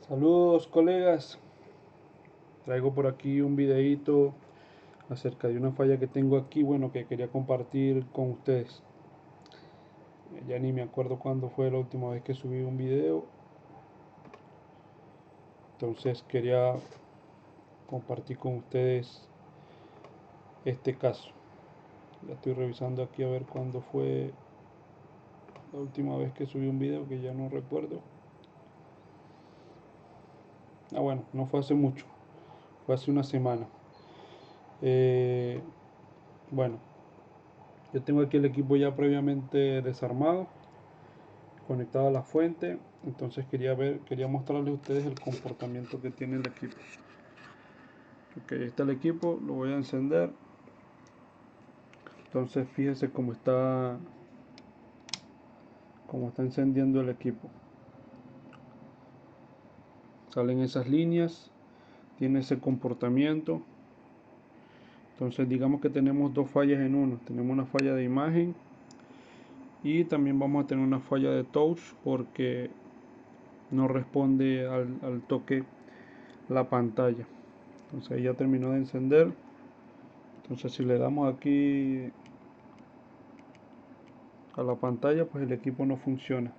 Saludos colegas, traigo por aquí un videito acerca de una falla que tengo aquí, bueno, que quería compartir con ustedes. Ya ni me acuerdo cuándo fue la última vez que subí un video, entonces quería compartir con ustedes este caso. Ya estoy revisando aquí a ver cuándo fue la última vez que subí un video, que ya no recuerdo. Bueno, no fue hace mucho, fue hace una semana. Eh, bueno, yo tengo aquí el equipo ya previamente desarmado, conectado a la fuente. Entonces quería mostrarles a ustedes el comportamiento que tiene el equipo. Ok, ahí está el equipo, lo voy a encender. Entonces fíjense cómo está encendiendo el equipo. Salen esas líneas, tiene ese comportamiento. Entonces digamos que tenemos dos fallas en uno. Tenemos una falla de imagen y también vamos a tener una falla de touch porque no responde al toque la pantalla. Entonces ahí ya terminó de encender. Entonces si le damos aquí a la pantalla, pues el equipo no funciona.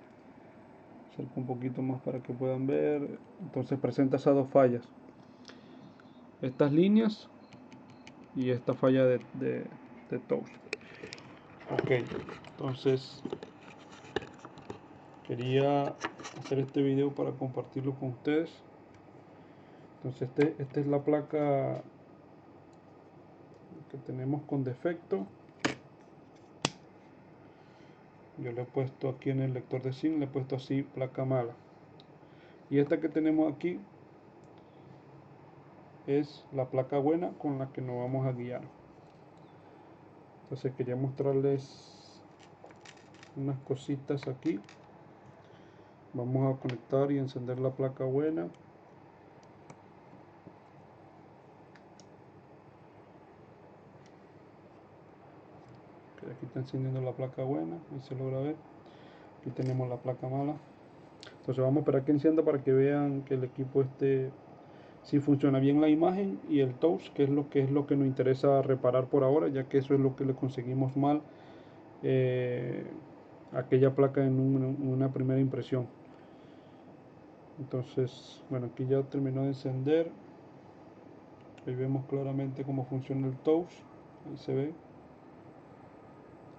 Acerco un poquito más para que puedan ver. Entonces presenta esas dos fallas, estas líneas y esta falla de touch. Ok, entonces quería hacer este video para compartirlo con ustedes. Entonces esta es la placa que tenemos con defecto. Yo le he puesto aquí en el lector de zinc, le he puesto así placa mala. Y esta que tenemos aquí es la placa buena con la que nos vamos a guiar. Entonces quería mostrarles unas cositas aquí. Vamos a conectar y encender la placa buena. Aquí está encendiendo la placa buena, ahí se logra ver. Aquí tenemos la placa mala. Entonces vamos a esperar que encienda para que vean que el equipo si funciona bien la imagen y el touch, que es lo que nos interesa reparar por ahora, ya que eso es lo que le conseguimos mal aquella placa en una primera impresión. Entonces, bueno, aquí ya terminó de encender. Ahí vemos claramente cómo funciona el touch. Ahí se ve.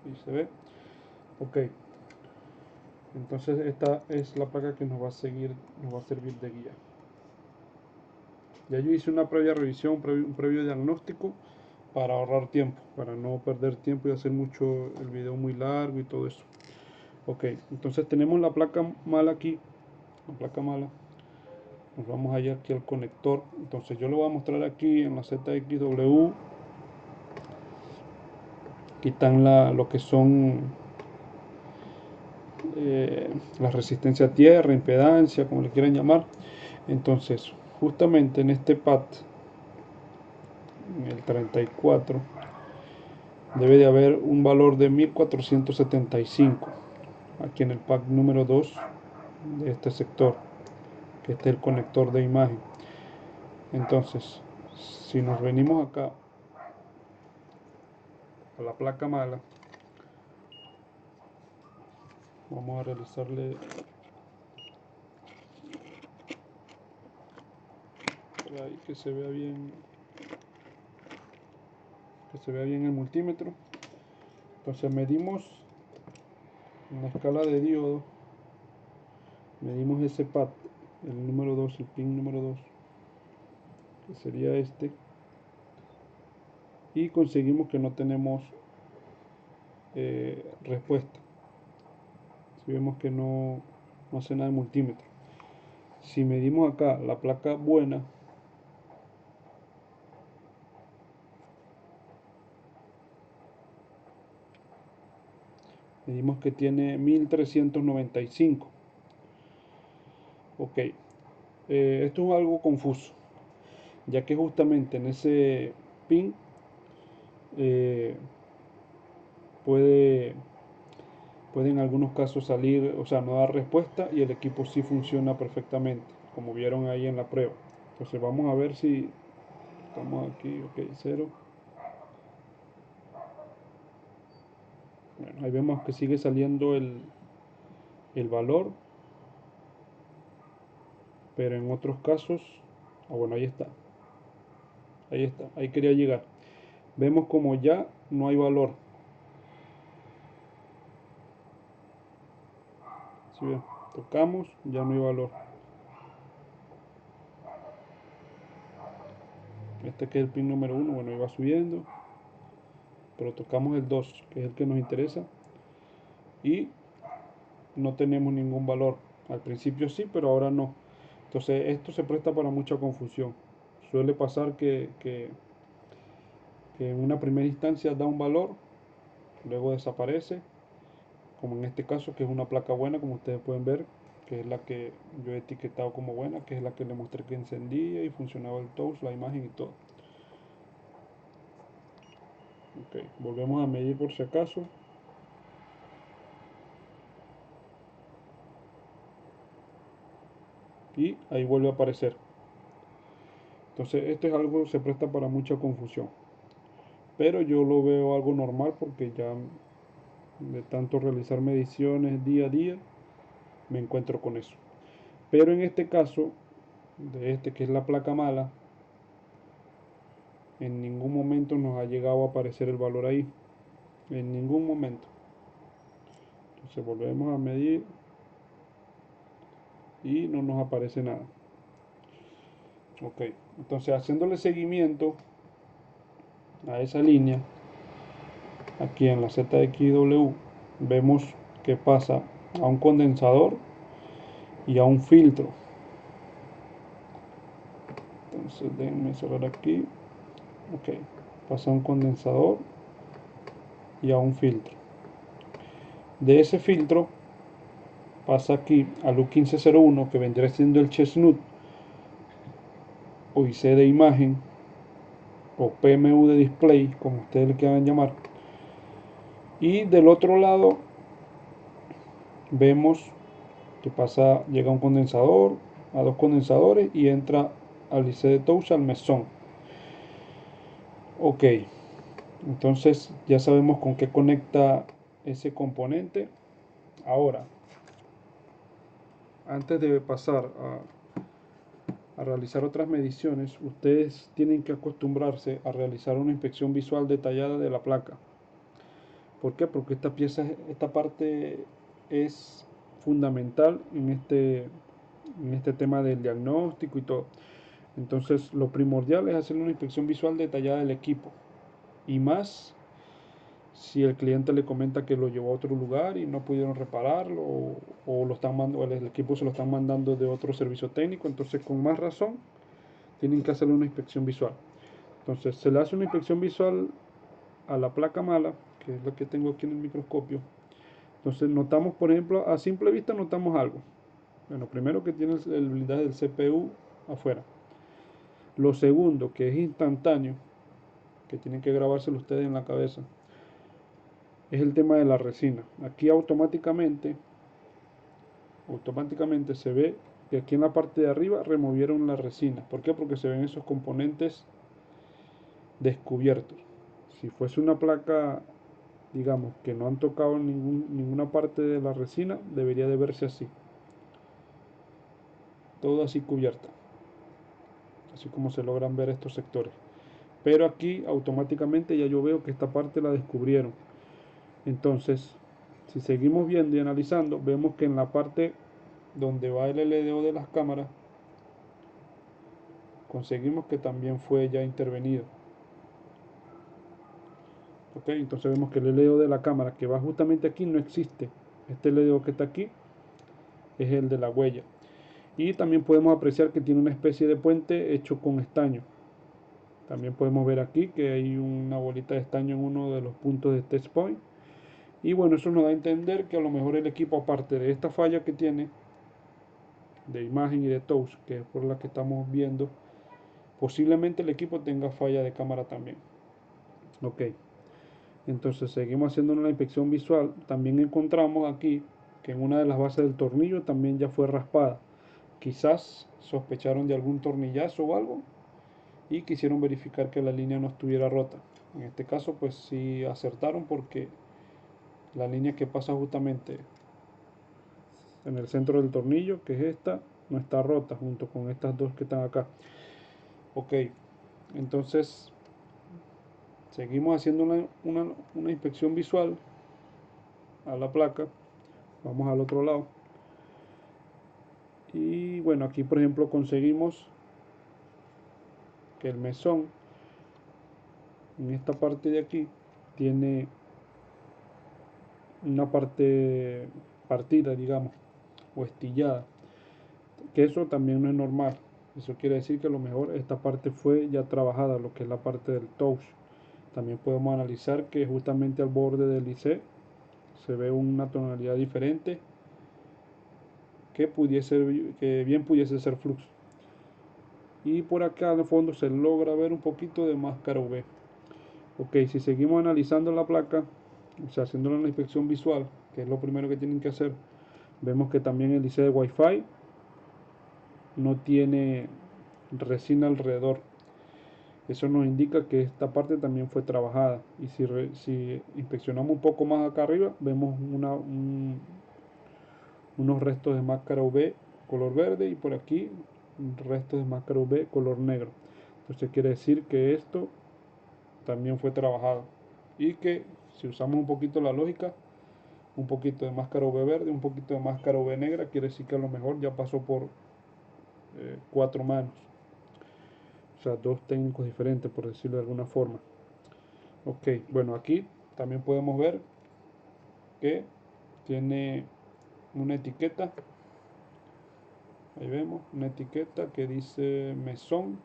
Ahí se ve. Ok. Entonces esta es la placa que nos va a servir de guía. Ya yo hice una previa revisión, un previo diagnóstico para ahorrar tiempo, para no perder tiempo y hacer mucho el video muy largo y todo eso. Ok, entonces tenemos la placa mala aquí, la placa mala. Nos vamos allá aquí al conector. Entonces yo le voy a mostrar aquí en la ZXW. Aquí están lo que son la resistencia a tierra, impedancia, como le quieran llamar. Entonces, justamente en este pad, en el 34, debe de haber un valor de 1475. Aquí en el pack número 2 de este sector, que este es el conector de imagen. Entonces, si nos venimos acá a la placa mala, vamos a realizarle por ahí que se vea bien el multímetro. Entonces medimos en la escala de diodo, medimos ese pad, el número 2, el pin número 2, que sería este, y conseguimos que no tenemos respuesta. Si vemos que no hace nada el multímetro. Si medimos acá la placa buena, medimos que tiene 1395. Ok, esto es algo confuso, ya que justamente en ese pin eh, puede en algunos casos salir, o sea, no dar respuesta, y el equipo sí funciona perfectamente. como vieron ahí en la prueba. Entonces vamos a ver si estamos aquí, ok, 0. Bueno, ahí vemos que sigue saliendo el valor, pero en otros casos, bueno, ahí está, ahí quería llegar. Vemos como ya no hay valor. Si ven, tocamos, ya no hay valor. Este que es el pin número 1, bueno, ahí va subiendo, pero tocamos el 2, que es el que nos interesa, y no tenemos ningún valor. Al principio sí, pero ahora no. Entonces esto se presta para mucha confusión. Suele pasar que en una primera instancia da un valor, luego desaparece, como en este caso, que es una placa buena, como ustedes pueden ver, que es la que yo he etiquetado como buena, que es la que le mostré que encendía y funcionaba el touch, la imagen y todo. Ok, volvemos a medir por si acaso. Y ahí vuelve a aparecer. Entonces esto es algo que se presta para mucha confusión. Pero yo lo veo algo normal porque ya de tanto realizar mediciones día a día me encuentro con eso. Pero en este caso, de este que es la placa mala, en ningún momento nos ha llegado a aparecer el valor ahí. En ningún momento. Entonces volvemos a medir y no nos aparece nada. Ok, entonces haciéndole seguimiento a esa línea, aquí en la ZXW vemos que pasa a un condensador y a un filtro. Entonces déjenme cerrar aquí. Ok, pasa a un condensador y a un filtro. De ese filtro pasa aquí al U1501, que vendría siendo el chestnut o IC de imagen o PMU de display, como ustedes le quieran llamar. Y del otro lado vemos que pasa, llega a un condensador, a dos condensadores y entra al IC de touch al mesón. Ok, entonces ya sabemos con qué conecta ese componente. Ahora, antes de pasar a realizar otras mediciones, ustedes tienen que acostumbrarse a realizar una inspección visual detallada de la placa. ¿Por qué? Porque esta parte es fundamental en este tema del diagnóstico y todo. Entonces, lo primordial es hacer una inspección visual detallada del equipo. Y más si el cliente le comenta que lo llevó a otro lugar y no pudieron repararlo o lo están mandando, el equipo se lo están mandando de otro servicio técnico, entonces con más razón tienen que hacerle una inspección visual. Entonces se le hace una inspección visual a la placa mala, que es la que tengo aquí en el microscopio. Entonces notamos, por ejemplo, a simple vista notamos algo. Bueno, primero que tiene el blindaje del CPU afuera. Lo segundo, que es instantáneo, que tienen que grabárselo ustedes en la cabeza, es el tema de la resina. Aquí automáticamente se ve que aquí en la parte de arriba removieron la resina. ¿Por qué? Porque se ven esos componentes descubiertos. Si fuese una placa, digamos, que no han tocado ninguna parte de la resina, debería de verse así. Todo así cubierta. Así como se logran ver estos sectores. Pero aquí automáticamente ya yo veo que esta parte la descubrieron. Entonces, si seguimos viendo y analizando, vemos que en la parte donde va el LDO de las cámaras, conseguimos que también fue ya intervenido. Ok, entonces vemos que el LDO de la cámara que va justamente aquí no existe. Este LDO que está aquí es el de la huella. Y también podemos apreciar que tiene una especie de puente hecho con estaño. También podemos ver aquí que hay una bolita de estaño en uno de los puntos de test point. Y bueno, eso nos da a entender que a lo mejor el equipo, aparte de esta falla que tiene de imagen y de touch, que es por la que estamos viendo, posiblemente el equipo tenga falla de cámara también. Ok, entonces seguimos haciendo una inspección visual. También encontramos aquí que en una de las bases del tornillo también ya fue raspada. quizás sospecharon de algún tornillazo o algo y quisieron verificar que la línea no estuviera rota. En este caso pues sí acertaron, porque la línea que pasa justamente en el centro del tornillo, que es esta, no está rota junto con estas dos que están acá. Ok, entonces seguimos haciendo una inspección visual a la placa. Vamos al otro lado. Y bueno, aquí por ejemplo conseguimos que el mesón en esta parte de aquí tiene una parte partida, digamos, o estillada, que eso también no es normal. Eso quiere decir que a lo mejor esta parte fue ya trabajada, lo que es la parte del touch. También podemos analizar que justamente al borde del IC se ve una tonalidad diferente, que bien pudiese ser flux. Y por acá al fondo se logra ver un poquito de máscara UV. Ok, si seguimos analizando la placa, o sea, haciendo una inspección visual, que es lo primero que tienen que hacer, vemos que también el IC de Wi-Fi no tiene resina alrededor. Eso nos indica que esta parte también fue trabajada. Y si inspeccionamos un poco más acá arriba, vemos unos restos de máscara UV color verde, y por aquí restos de máscara UV color negro. Entonces quiere decir que esto también fue trabajado, y que si usamos un poquito la lógica, un poquito de máscara UV verde, un poquito de máscara UV negra, quiere decir que a lo mejor ya pasó por 4 manos, o sea, 2 técnicos diferentes, por decirlo de alguna forma. Ok, bueno, aquí también podemos ver que tiene una etiqueta. Ahí vemos una etiqueta que dice mesón,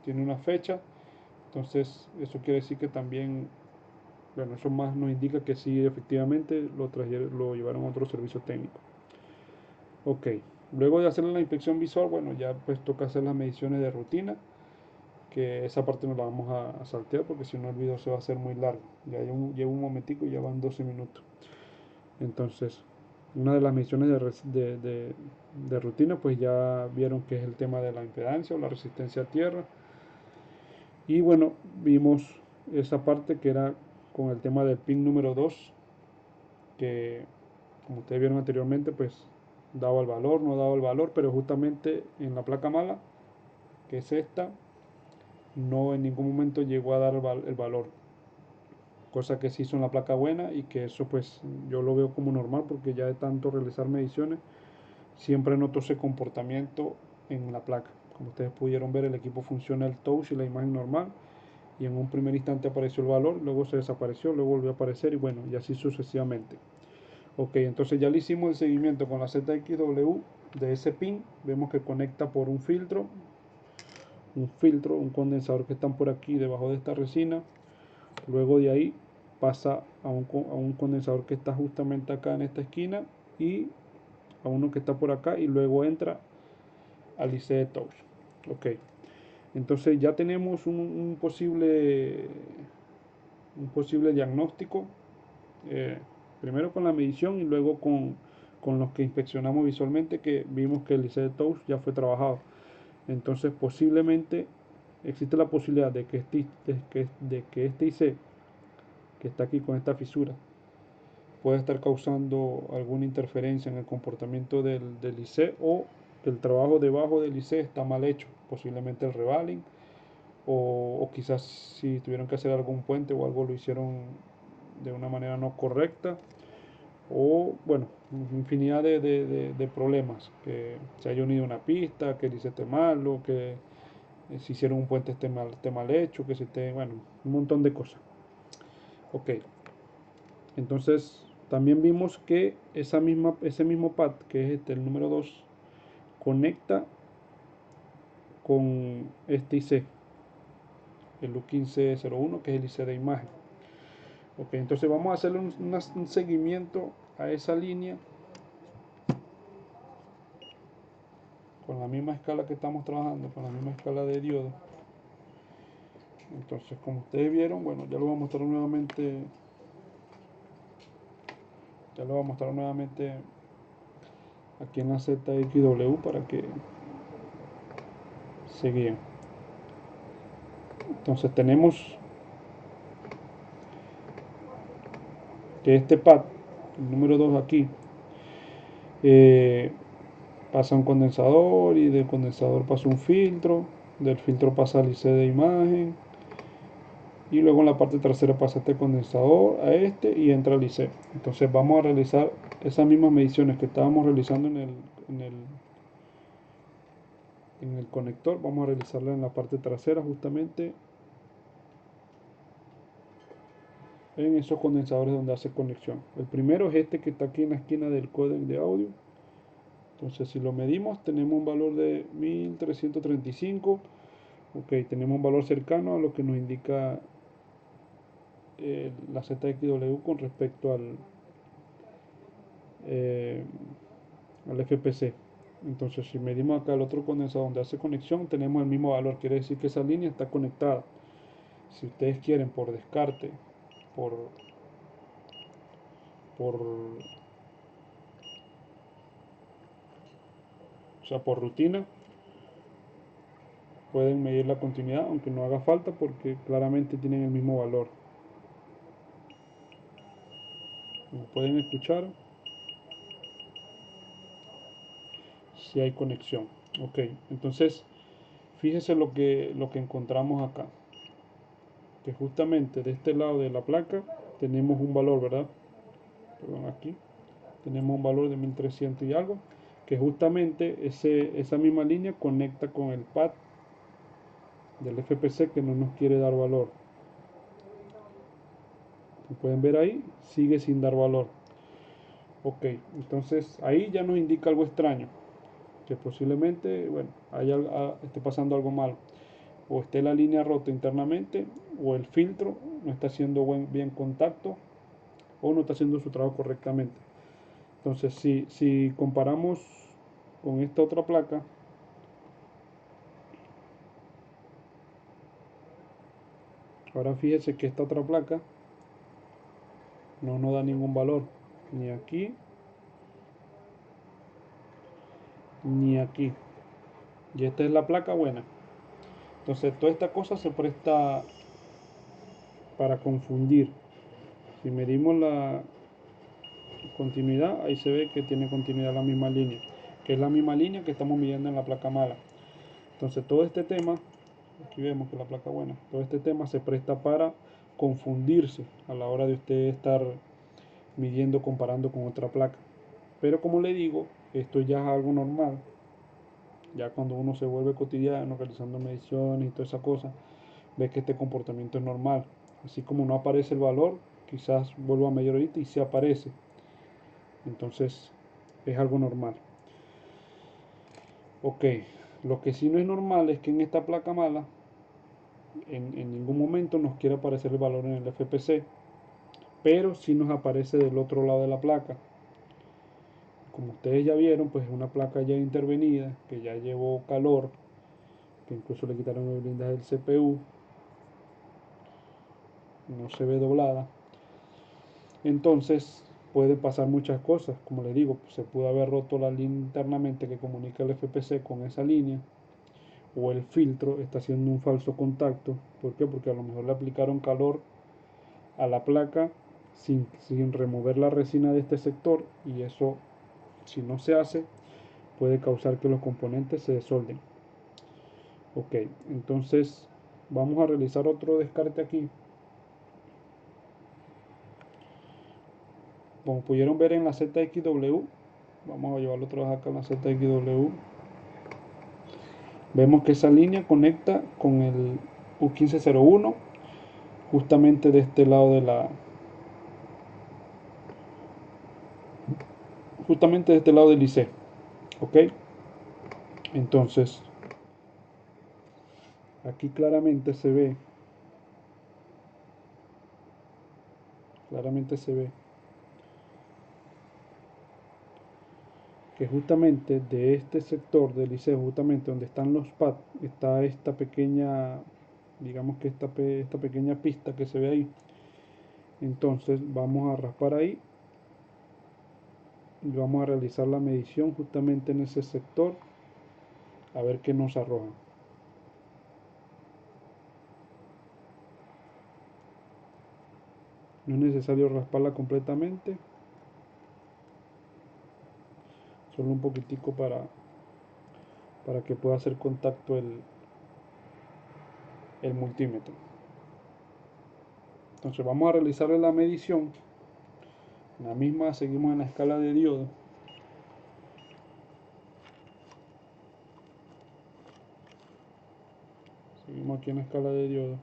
tiene una fecha. Entonces eso quiere decir que también, bueno, eso más nos indica que sí, efectivamente lo llevaron a otro servicio técnico. Ok, luego de hacer la inspección visual, bueno, ya pues toca hacer las mediciones de rutina, que esa parte no la vamos a saltear, porque si no el video se va a hacer muy largo. Ya llevo un momentico y ya van 12 minutos. Entonces, una de las mediciones de rutina, pues ya vieron que es el tema de la impedancia o la resistencia a tierra. Y bueno, vimos esa parte que era con el tema del pin número 2, que como ustedes vieron anteriormente, pues daba el valor, no daba el valor, pero justamente en la placa mala, que es esta, no en ningún momento llegó a dar el valor, cosa que se hizo en la placa buena, y que eso pues yo lo veo como normal, porque ya de tanto realizar mediciones siempre noto ese comportamiento en la placa. Como ustedes pudieron ver, el equipo funciona el touch y la imagen normal, y en un primer instante apareció el valor, luego se desapareció, luego volvió a aparecer, y bueno, y así sucesivamente. Ok, entonces ya le hicimos el seguimiento con la ZXW de ese pin. Vemos que conecta por un condensador que están por aquí debajo de esta resina. Luego de ahí pasa a un condensador que está justamente acá en esta esquina, y a uno que está por acá, y luego entra al IC de touch. Ok, entonces ya tenemos un posible diagnóstico, primero con la medición y luego con los que inspeccionamos visualmente, que vimos que el IC de touch ya fue trabajado. Entonces posiblemente existe la posibilidad de que este IC que está aquí con esta fisura puede estar causando alguna interferencia en el comportamiento del IC, o que el trabajo debajo del IC está mal hecho, posiblemente el revaling, o quizás si tuvieron que hacer algún puente o algo lo hicieron de una manera no correcta, o bueno, infinidad de problemas, que se haya unido una pista, que el IC esté mal, o que si hicieron un puente esté mal hecho, que se esté, bueno, un montón de cosas. Ok, entonces también vimos que ese mismo pad, que es el número 2, conecta con este IC, el U1501, que es el IC de imagen. Ok, entonces vamos a hacerle un seguimiento a esa línea con la misma escala que estamos trabajando, con la misma escala de diodo. Entonces, como ustedes vieron, bueno, ya lo voy a mostrar nuevamente aquí en la ZXW para que se guíen. Entonces tenemos que este pad, el número 2 aquí, pasa un condensador y del condensador pasa un filtro, del filtro pasa al IC de imagen y luego en la parte trasera pasa este condensador a este y entra al IC. Entonces vamos a realizar esas mismas mediciones que estábamos realizando en el conector, vamos a realizarla en la parte trasera justamente en esos condensadores donde hace conexión. El primero es este que está aquí en la esquina del códec de audio. Entonces si lo medimos tenemos un valor de 1335. Ok, tenemos un valor cercano a lo que nos indica la ZXW con respecto al FPC. Entonces si medimos acá el otro condensador donde hace conexión tenemos el mismo valor, quiere decir que esa línea está conectada. Si ustedes quieren por descarte, por o sea, por rutina, pueden medir la continuidad aunque no haga falta porque claramente tienen el mismo valor. Como pueden escuchar, si hay conexión. Ok, entonces fíjese lo que encontramos acá, que justamente de este lado de la placa tenemos un valor, ¿verdad? Perdón, aquí tenemos un valor de 1300 y algo, que justamente esa misma línea conecta con el pad del FPC que no nos quiere dar valor. Como pueden ver ahí, sigue sin dar valor. Ok, entonces ahí ya nos indica algo extraño, que posiblemente, bueno, esté pasando algo malo. O esté la línea rota internamente, o el filtro no está haciendo bien contacto, o no está haciendo su trabajo correctamente. Entonces, si comparamos con esta otra placa, ahora fíjese que esta otra placa no nos da ningún valor, ni aquí, ni aquí. Y esta es la placa buena. Entonces, toda esta cosa se presta para confundir. Si medimos la continuidad, ahí se ve que tiene continuidad la misma línea, que es la misma línea que estamos midiendo en la placa mala. Entonces todo este tema, aquí vemos que la placa buena, todo este tema se presta para confundirse a la hora de usted estar midiendo, comparando con otra placa. Pero como le digo, esto ya es algo normal. Ya cuando uno se vuelve cotidiano realizando mediciones y toda esa cosa, ve que este comportamiento es normal. Así como no aparece el valor, quizás vuelva a medir ahorita y se aparece. Entonces es algo normal. Ok, lo que sí no es normal es que en esta placa mala en ningún momento nos quiere aparecer el valor en el FPC, pero sí nos aparece del otro lado de la placa. Como ustedes ya vieron, pues es una placa ya intervenida, que ya llevó calor, que incluso le quitaron el blindaje del CPU, no se ve doblada. Entonces puede pasar muchas cosas, como les digo, se pudo haber roto la línea internamente que comunica el FPC con esa línea, o el filtro está haciendo un falso contacto. ¿Por qué? Porque a lo mejor le aplicaron calor a la placa sin remover la resina de este sector, y eso, si no se hace, puede causar que los componentes se desolden. Ok, entonces vamos a realizar otro descarte aquí. Como pudieron ver en la ZXW, vamos a llevarlo otra vez acá en la ZXW. Vemos que esa línea conecta con el U1501 justamente de este lado de justamente de este lado del IC. Ok, entonces aquí claramente se ve que justamente de este sector del liceo, justamente donde están los pads, está esta pequeña, digamos que esta pequeña pista que se ve ahí. Entonces vamos a raspar ahí y vamos a realizar la medición justamente en ese sector a ver qué nos arroja. No es necesario rasparla completamente, solo un poquitico para que pueda hacer contacto el multímetro. Entonces vamos a realizar la medición. La misma seguimos en la escala de diodo. Seguimos aquí en la escala de diodo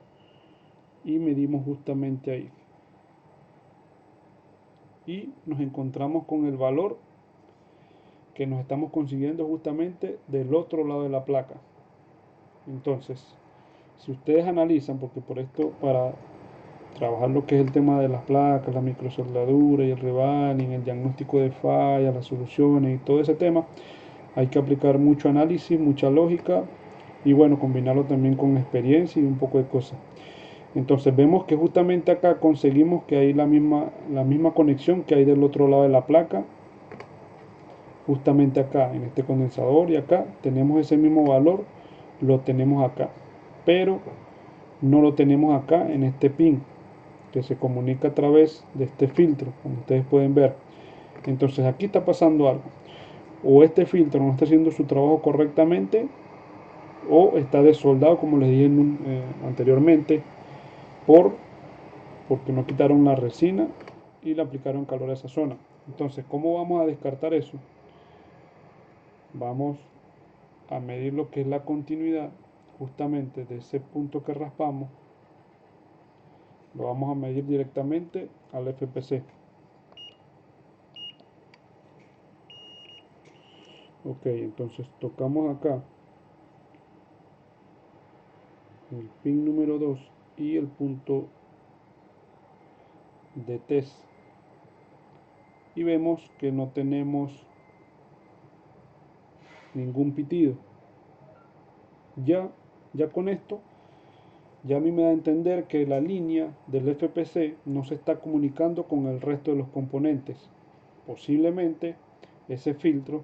y medimos justamente ahí. Y nos encontramos con el valor que nos estamos consiguiendo justamente del otro lado de la placa. Entonces, si ustedes analizan, porque por esto, para trabajar lo que es el tema de las placas, la microsoldadura y el rebaling, el diagnóstico de fallas, las soluciones y todo ese tema, hay que aplicar mucho análisis, mucha lógica y bueno, combinarlo también con experiencia y un poco de cosas. Entonces vemos que justamente acá conseguimos que hay la misma conexión que hay del otro lado de la placa. Justamente acá en este condensador y acá tenemos ese mismo valor, lo tenemos acá. Pero no lo tenemos acá en este pin que se comunica a través de este filtro, como ustedes pueden ver. Entonces aquí está pasando algo. O este filtro no está haciendo su trabajo correctamente o está desoldado, como les dije anteriormente, porque no quitaron la resina y le aplicaron calor a esa zona. Entonces, ¿cómo vamos a descartar eso? Vamos a medir lo que es la continuidad justamente de ese punto que raspamos. Lo vamos a medir directamente al FPC. Ok, entonces tocamos acá el pin número 2 y el punto de test y vemos que no tenemos ningún pitido. Ya con esto, ya a mí me da a entender que la línea del FPC no se está comunicando con el resto de los componentes. Posiblemente ese filtro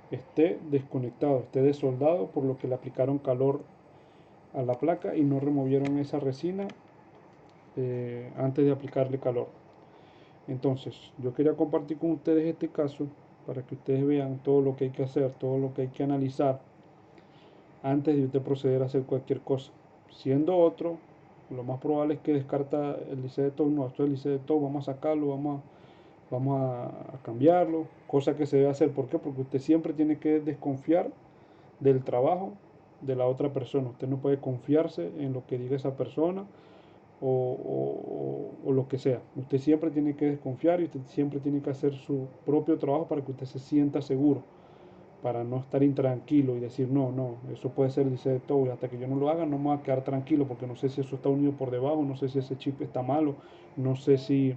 esté desconectado, esté desoldado, por lo que le aplicaron calor a la placa y no removieron esa resina antes de aplicarle calor. Entonces, yo quería compartir con ustedes este caso para que ustedes vean todo lo que hay que hacer, todo lo que hay que analizar antes de usted proceder a hacer cualquier cosa. Siendo otro, lo más probable es que descarta el lice de top. No, esto es el lice de top, vamos a sacarlo, vamos a cambiarlo, cosa que se debe hacer. ¿Por qué? Porque usted siempre tiene que desconfiar del trabajo de la otra persona. Usted no puede confiarse en lo que diga esa persona o lo que sea. Usted siempre tiene que desconfiar y usted siempre tiene que hacer su propio trabajo para que usted se sienta seguro, para no estar intranquilo y decir, no, eso puede ser, dice de todo, y hasta que yo no lo haga no me voy a quedar tranquilo porque no sé si eso está unido por debajo, no sé si ese chip está malo, no sé si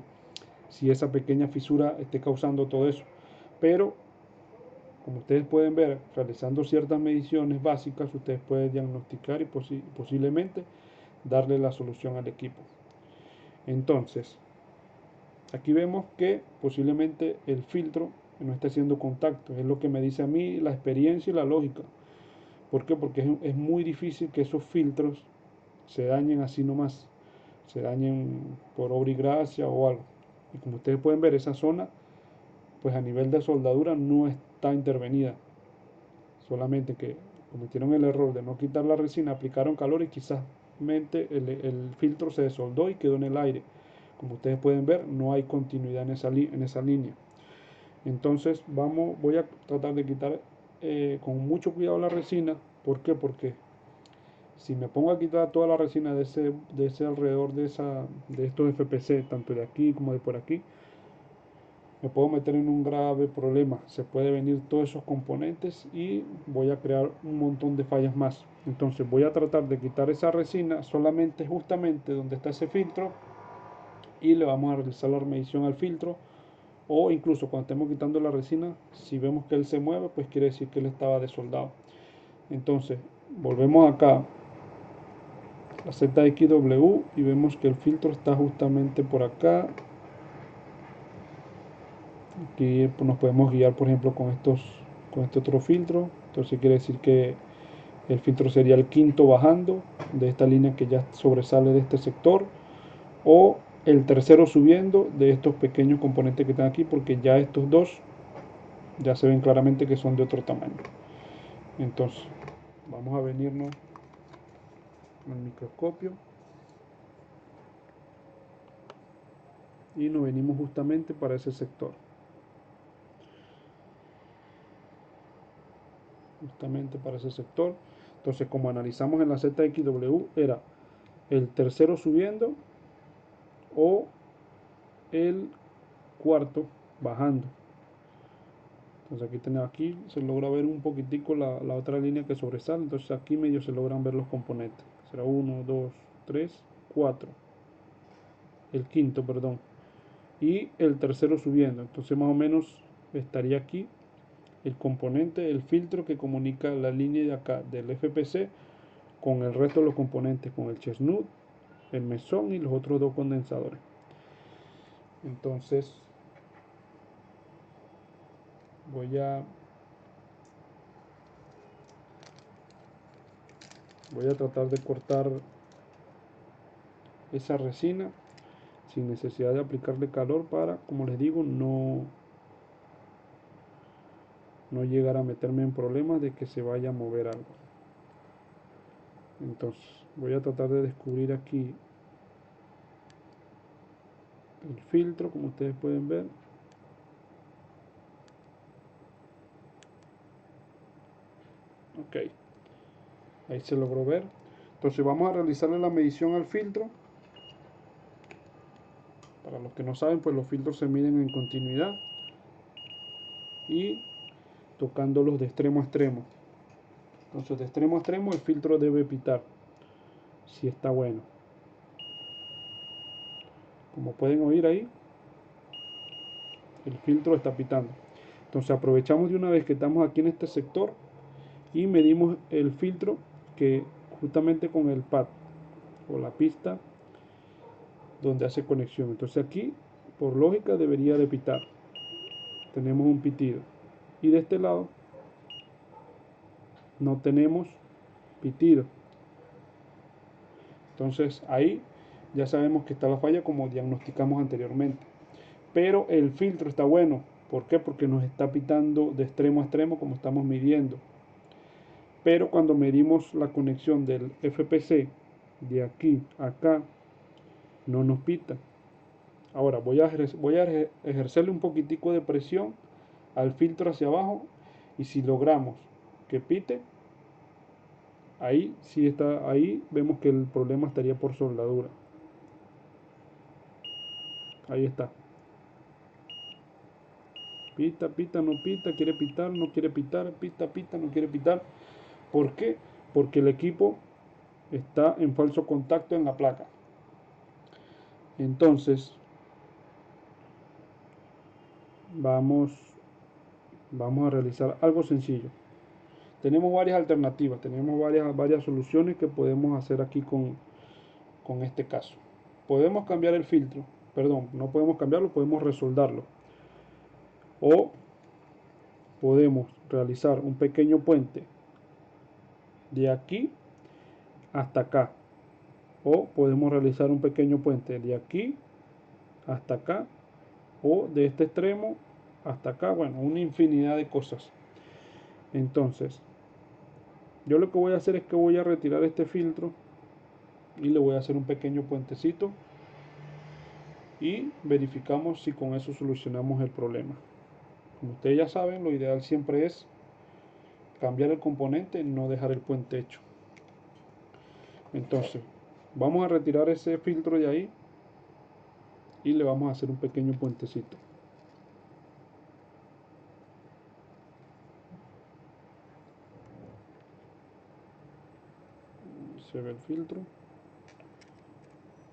esa pequeña fisura esté causando todo eso. Pero, como ustedes pueden ver, realizando ciertas mediciones básicas, ustedes pueden diagnosticar y posiblemente darle la solución al equipo. Entonces, aquí vemos que posiblemente el filtro no está haciendo contacto. Es lo que me dice a mí la experiencia y la lógica. ¿Por qué? Porque es muy difícil que esos filtros se dañen así nomás. Se dañen por obra y gracia o algo. Y como ustedes pueden ver, esa zona, pues a nivel de soldadura no está intervenida. Solamente que cometieron el error de no quitar la resina, aplicaron calor y quizás el filtro se desoldó y quedó en el aire. Como ustedes pueden ver, no hay continuidad en esa línea. Entonces voy a tratar de quitar con mucho cuidado la resina. ¿Por qué? Porque si me pongo a quitar toda la resina de ese alrededor de estos FPC, tanto de aquí como de por aquí, me puedo meter en un grave problema. Se puede venir todos esos componentes y voy a crear un montón de fallas más. Entonces voy a tratar de quitar esa resina solamente justamente donde está ese filtro y le vamos a realizar la medición al filtro, o incluso cuando estemos quitando la resina, si vemos que él se mueve, pues quiere decir que él estaba desoldado. Entonces volvemos acá a ZXW y vemos que el filtro está justamente por acá. Aquí pues, nos podemos guiar por ejemplo con este otro filtro. Entonces quiere decir que el filtro sería el quinto bajando de esta línea que ya sobresale de este sector, o el tercero subiendo de estos pequeños componentes que están aquí, porque ya estos dos ya se ven claramente que son de otro tamaño. Entonces vamos a venirnos al microscopio y nos venimos justamente para ese sector, justamente para ese sector. Entonces, como analizamos en la ZXW, era el tercero subiendo o el cuarto bajando. Entonces aquí tenemos, aquí se logra ver un poquitico la otra línea que sobresale. Entonces aquí medio se logran ver los componentes. Será 1, 2, 3, 4. El quinto, perdón. Y el tercero subiendo. Entonces más o menos estaría aquí el componente, el filtro que comunica la línea de acá del FPC con el resto de los componentes, con el chestnut, el mesón y los otros dos condensadores. Entonces voy a tratar de cortar esa resina sin necesidad de aplicarle calor para, como les digo, no llegar a meterme en problemas de que se vaya a mover algo. Entonces voy a tratar de descubrir aquí el filtro, como ustedes pueden ver. Ok, ahí se logró ver. Entonces vamos a realizarle la medición al filtro. Para los que no saben, pues los filtros se miden en continuidad y tocándolos de extremo a extremo. Entonces de extremo a extremo el filtro debe pitar si está bueno. Como pueden oír ahí, el filtro está pitando. Entonces aprovechamos de una vez que estamos aquí en este sector y medimos el filtro que justamente con el pad o la pista donde hace conexión. Entonces aquí por lógica debería de pitar. Tenemos un pitido. Y de este lado no tenemos pitido. Entonces ahí ya sabemos que está la falla como diagnosticamos anteriormente. Pero el filtro está bueno. ¿Por qué? Porque nos está pitando de extremo a extremo como estamos midiendo. Pero cuando medimos la conexión del FPC de aquí a acá, no nos pita. Ahora voy a ejercerle un poquitico de presión al filtro hacia abajo, y si logramos que pite, ahí sí está, ahí vemos que el problema estaría por soldadura. Ahí está. Pita, pita, no pita, quiere pitar, no quiere pitar, pita, pita, no quiere pitar. ¿Por qué? Porque el equipo está en falso contacto en la placa. Entonces, vamos a realizar algo sencillo. Tenemos varias alternativas, tenemos varias soluciones que podemos hacer aquí con este caso. Podemos cambiar el filtro, perdón, no podemos cambiarlo, podemos resoldarlo. O podemos realizar un pequeño puente de aquí hasta acá. O podemos realizar un pequeño puente de aquí hasta acá, o de este extremo hasta acá. Bueno, una infinidad de cosas. Entonces, yo lo que voy a hacer es que voy a retirar este filtro y le voy a hacer un pequeño puentecito y verificamos si con eso solucionamos el problema. Como ustedes ya saben, lo ideal siempre es cambiar el componente, no dejar el puente hecho. Entonces vamos a retirar ese filtro de ahí y le vamos a hacer un pequeño puentecito. Se ve el filtro.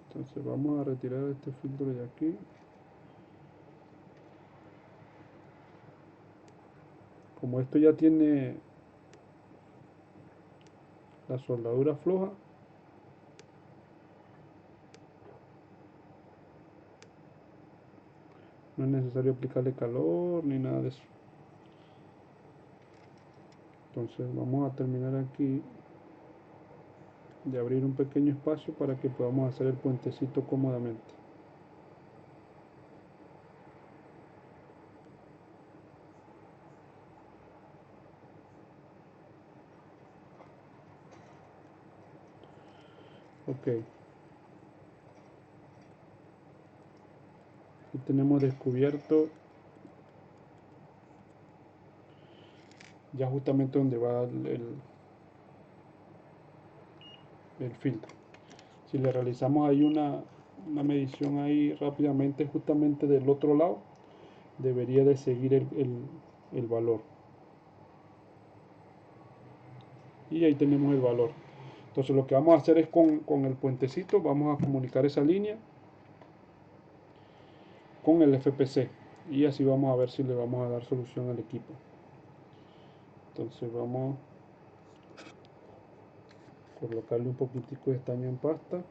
Entonces vamos a retirar este filtro de aquí. Como esto ya tiene la soldadura floja, No es necesario aplicarle calor ni nada de eso. Entonces vamos a terminar aquí de abrir un pequeño espacio para que podamos hacer el puentecito cómodamente. Ok, aquí tenemos descubierto ya justamente donde va el filtro. Si le realizamos ahí una medición ahí rápidamente, justamente del otro lado, debería de seguir el valor. Y ahí tenemos el valor. Entonces lo que vamos a hacer es con el puentecito, vamos a comunicar esa línea con el FPC. Y así vamos a ver si le vamos a dar solución al equipo. Entonces vamos a colocarle un poquitico de estaño en pasta.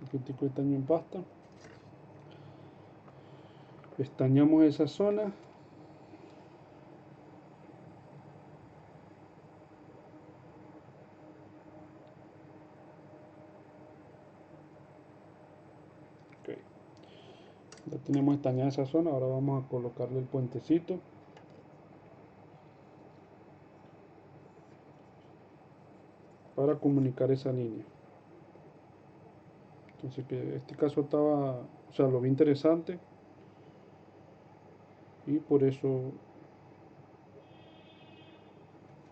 Un poquitico de estaño en pasta. Estañamos esa zona. Okay. Ya tenemos estañada esa zona, ahora vamos a colocarle el puentecito. Para comunicar esa línea. Entonces que este caso estaba, o sea, lo vi interesante y por eso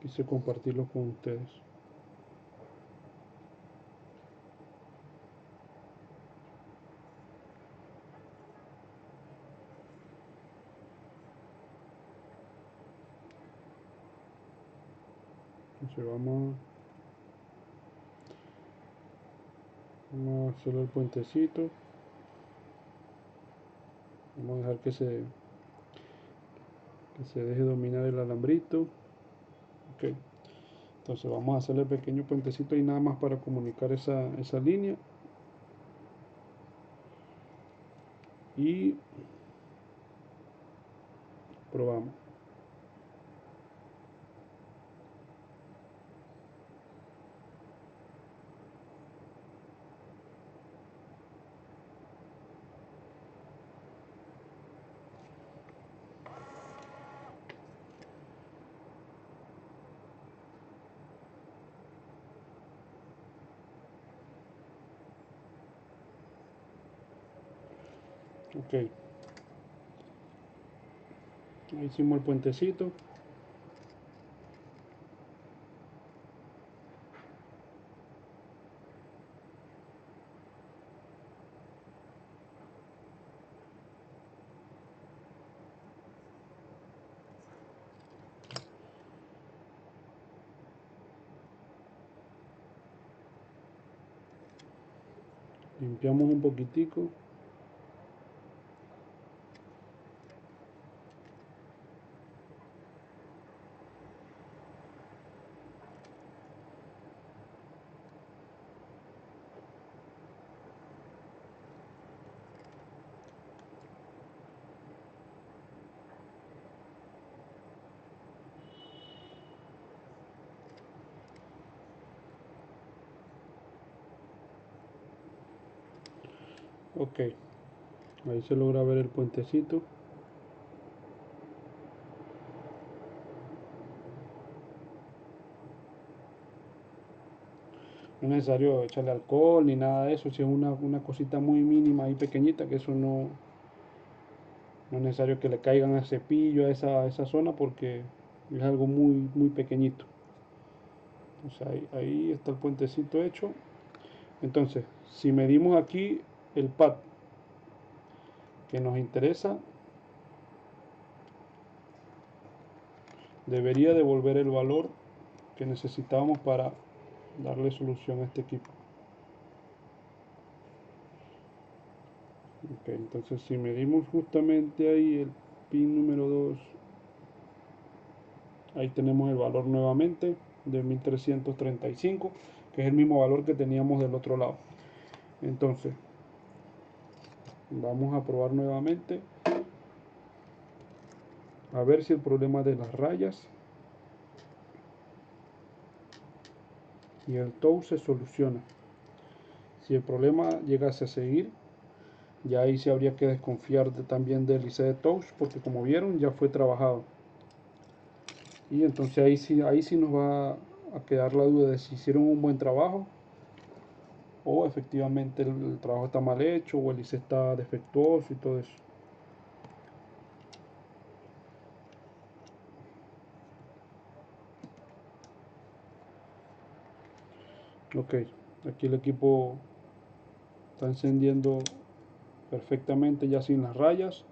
quise compartirlo con ustedes. Entonces vamos a hacer el puentecito. Vamos a dejar que se deje dominar el alambrito. Ok. Entonces vamos a hacerle el pequeño puentecito y nada más para comunicar esa línea. Y probamos. Ok. Ahí hicimos el puentecito. Limpiamos un poquitico. Ok. Ahí se logra ver el puentecito. No es necesario echarle alcohol ni nada de eso, si es una cosita muy mínima y pequeñita, que eso no es necesario que le caigan el cepillo a esa zona porque es algo muy pequeñito. O sea, ahí está el puentecito hecho. Entonces, si medimos aquí el pad que nos interesa, debería devolver el valor que necesitábamos para darle solución a este equipo. Ok, entonces si medimos justamente ahí el pin número 2, ahí tenemos el valor nuevamente de 1335, que es el mismo valor que teníamos del otro lado. Entonces vamos a probar nuevamente a ver si el problema de las rayas y el tow se soluciona. Si el problema llegase a seguir, ya ahí sí habría que desconfiar también del IC de touch, porque como vieron ya fue trabajado. Y entonces ahí sí nos va a quedar la duda de si hicieron un buen trabajo o efectivamente el trabajo está mal hecho o el IC está defectuoso y todo eso. Ok, aquí el equipo está encendiendo perfectamente ya sin las rayas.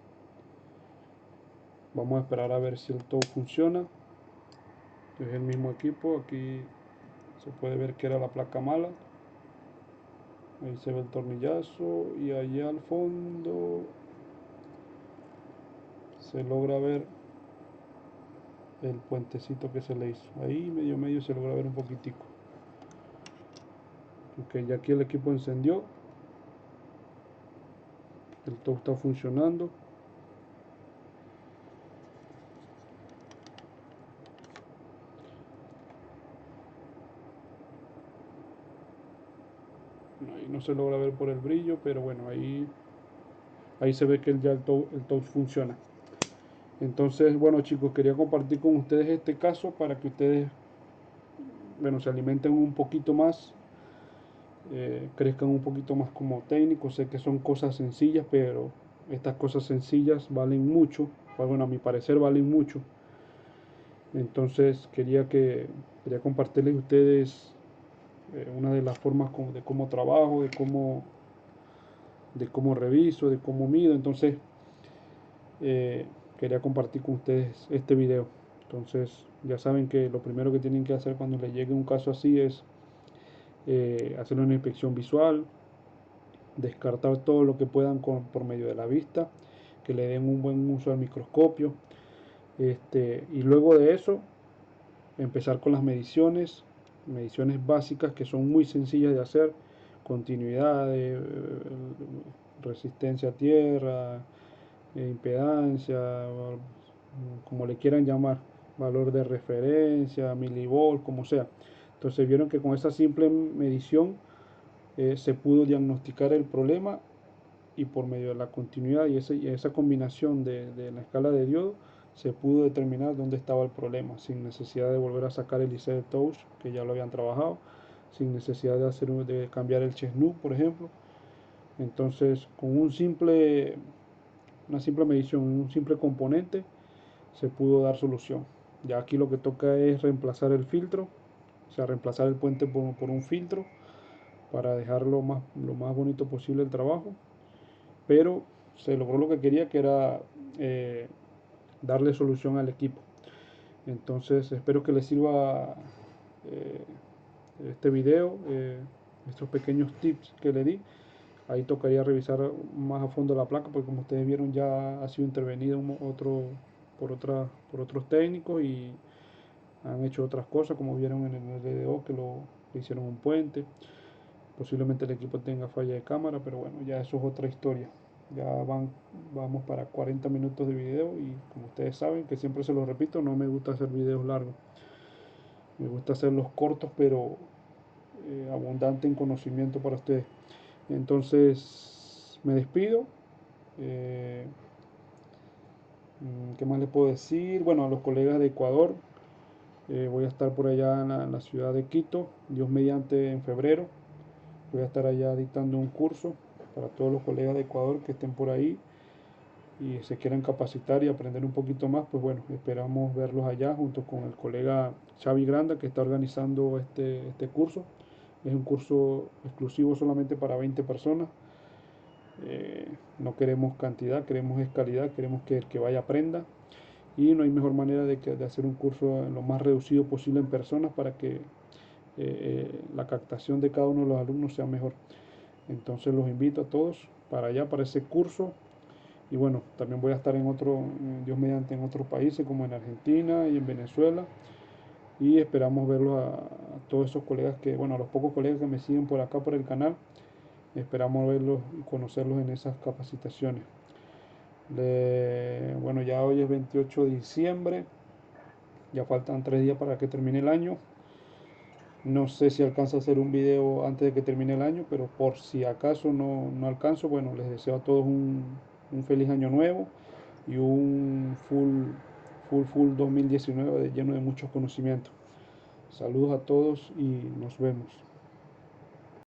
Vamos a esperar a ver si el tow funciona. Es el mismo equipo, aquí se puede ver que era la placa mala. Ahí se ve el tornillazo y allá al fondo se logra ver el puentecito que se le hizo. Ahí medio se logra ver un poquitico. Ok, ya aquí el equipo encendió. El tow está funcionando. Ahí no se logra ver por el brillo, pero bueno, ahí se ve que ya el tow funciona. Entonces, bueno chicos, quería compartir con ustedes este caso para que ustedes, bueno, se alimenten un poquito más, crezcan un poquito más como técnicos. Sé que son cosas sencillas, pero estas cosas sencillas valen mucho, bueno, a mi parecer valen mucho. Entonces quería compartirles a ustedes una de las formas de cómo trabajo, de cómo reviso, de cómo mido. Entonces eh, quería compartir con ustedes este video. Entonces ya saben que lo primero que tienen que hacer cuando les llegue un caso así es hacer una inspección visual, descartar todo lo que puedan por medio de la vista, que le den un buen uso al microscopio, y luego de eso empezar con las mediciones básicas que son muy sencillas de hacer: continuidad, resistencia a tierra, impedancia, como le quieran llamar, valor de referencia, milivolt, como sea. Entonces vieron que con esa simple medición se pudo diagnosticar el problema, y por medio de la continuidad y esa combinación de la escala de diodo se pudo determinar dónde estaba el problema, sin necesidad de volver a sacar el IC de touch, que ya lo habían trabajado, sin necesidad de cambiar el chesnú, por ejemplo. Entonces, con una simple medición, un simple componente, se pudo dar solución. Ya aquí lo que toca es reemplazar el filtro, o sea, reemplazar el puente por un filtro para dejar lo más bonito posible el trabajo. Pero se logró lo que quería, que era darle solución al equipo. Entonces espero que les sirva eh, este video, estos pequeños tips que le di. Ahí tocaría revisar más a fondo la placa, porque como ustedes vieron ya ha sido intervenido por otros técnicos y han hecho otras cosas, como vieron en el DDO, que le hicieron un puente. Posiblemente el equipo tenga falla de cámara, pero bueno, ya eso es otra historia. Ya vamos para 40 minutos de video, y como ustedes saben, que siempre se los repito, no me gusta hacer videos largos. Me gusta hacerlos cortos, pero abundante en conocimiento para ustedes. Entonces me despido. Eh, ¿Qué más les puedo decir? Bueno, a los colegas de Ecuador, voy a estar por allá en la ciudad de Quito, Dios mediante, en febrero. Voy a estar allá dictando un curso para todos los colegas de Ecuador que estén por ahí y se quieran capacitar y aprender un poquito más. Pues bueno, esperamos verlos allá junto con el colega Xavi Granda, que está organizando este curso. Es un curso exclusivo solamente para 20 personas. No queremos cantidad, queremos calidad, queremos que el que vaya aprenda. Y no hay mejor manera de hacer un curso lo más reducido posible en personas, para que la captación de cada uno de los alumnos sea mejor. Entonces los invito a todos para allá, para ese curso. Y bueno, también voy a estar en otro, Dios mediante, en otros países como en Argentina y en Venezuela. Y esperamos verlos a todos esos colegas que, bueno, a los pocos colegas que me siguen por acá por el canal. Esperamos verlos y conocerlos en esas capacitaciones. Bueno, ya hoy es 28 de diciembre. Ya faltan 3 días para que termine el año. No sé si alcanzo a hacer un video antes de que termine el año, pero por si acaso no alcanzo, bueno, les deseo a todos un feliz año nuevo y un full 2019 lleno de muchos conocimientos. Saludos a todos y nos vemos.